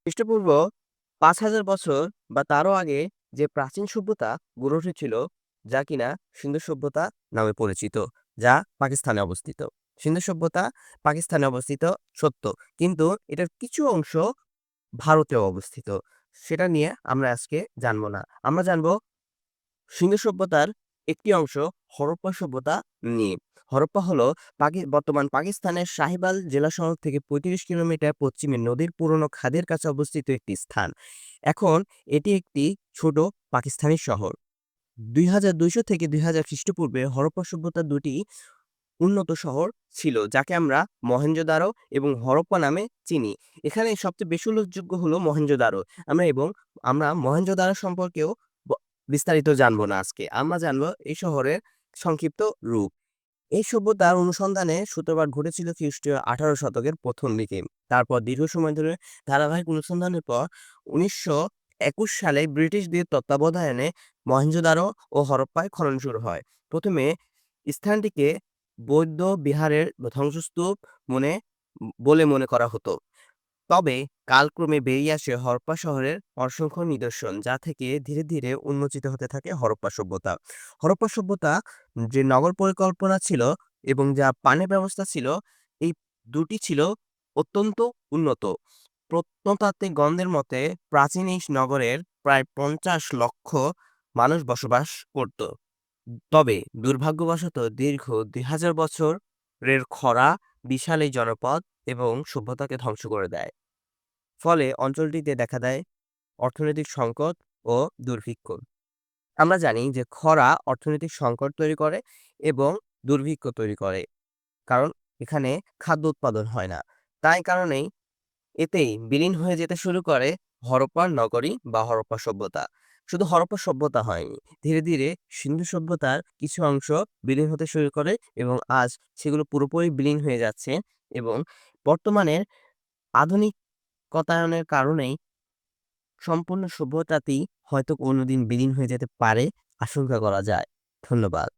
খ্রিস্টপূর্ব ৫,০০০ বছর বা তারও আগে যে প্রাচীন সভ্যতা গড়ে উঠেছিল, যা কিনা সিন্ধু সভ্যতা নামে পরিচিত, যা পাকিস্তানে অবস্থিত। সিন্ধু সভ্যতা পাকিস্তানে অবস্থিত সত্য, কিন্তু এটার কিছু অংশ ভারতেও অবস্থিত। সেটা নিয়ে আমরা আজকে জানব না। আমরা জানব সিন্ধু সভ্যতার একটি অংশ হরপ্পা সভ্যতা নিয়ে। হরপ্পা হলো বর্তমান পাকিস্তানের শাহিবাল জেলা শহর থেকে ৩৫ কিলোমিটার পশ্চিমে নদীর পুরনো খাদের কাছে অবস্থিত একটি স্থান। এখন এটি একটি ছোট পাকিস্তানি শহর। ২২০০ থেকে ২০০০ খ্রিস্টপূর্বে হরপ্পা সভ্যতার দুটি উন্নত শহর ছিল, যাকে আমরা মহেঞ্জোদারো এবং হরপ্পা নামে চিনি। এখানে সবচেয়ে বেশি উল্লেখযোগ্য হলো মহেঞ্জোদারো। আমরা মহেঞ্জোদারো সম্পর্কেও ব বিস্তারিত জানব না আজকে। আমরা জানব এই শহরের সংক্ষিপ্ত রূপ। এই সভ্যতার অনুসন্ধানে সূত্রপাত ঘটেছিল খ্রিস্টীয় ১৮ শতকের ১ম দিকে। তারপর দীর্ঘ সময় ধরে ধারাবাহিক অনুসন্ধানের পর ১৯২১ সালে ব্রিটিশদের তত্ত্বাবধানে মহেঞ্জোদারো ও হরপ্পায় খনন শুরু হয়। প্রথমে স্থানটিকে বৌদ্ধ বিহারের ধ্বংসস্তূপ মনে বলে মনে করা হতো। তবে কালক্রমে বেরিয়ে আসে হরপ্পা শহরের অসংখ্য নিদর্শন, যা থেকে ধীরে ধীরে উন্মোচিত হতে থাকে হরপ্পা সভ্যতা। হরপ্পা সভ্যতা যে নগর পরিকল্পনা ছিল এবং যা পানি ব্যবস্থা ছিল, এই দুটি ছিল অত্যন্ত উন্নত। প্রত্নতাত্ত্বিক গণদের মতে প্রাচীন এই নগরের প্রায় ৫০ লক্ষ মানুষ বসবাস করত। তবে দুর্ভাগ্যবশত দীর্ঘ ২,০০০ বছরের খরা বিশাল এই জনপদ এবং সভ্যতাকে ধ্বংস করে দেয়। ফলে অঞ্চলটিতে দেখা দেয় অর্থনৈতিক সংকট ও দুর্ভিক্ষ। আমরা জানি যে খরা অর্থনৈতিক সংকট তৈরি করে এবং দুর্ভিক্ষ তৈরি করে, কারণ এখানে খাদ্য উৎপাদন হয় না। তাই কারণেই এতেই বিলীন হয়ে যেতে শুরু করে হরপ্পা নগরী বা হরপ্পা সভ্যতা। শুধু হরপ্পা সভ্যতা হয়নি, ধীরে ধীরে সিন্ধু সভ্যতার কিছু অংশ বিলীন হতে শুরু করে এবং আজ সেগুলো পুরোপুরি বিলীন হয়ে যাচ্ছে এবং বর্তমানের আধুনিকতায়নের কারণেই সম্পূর্ণ সভ্যতাতেই হয়তো কোনোদিন বিলীন হয়ে যেতে পারে, আশঙ্কা করা যায়। ধন্যবাদ।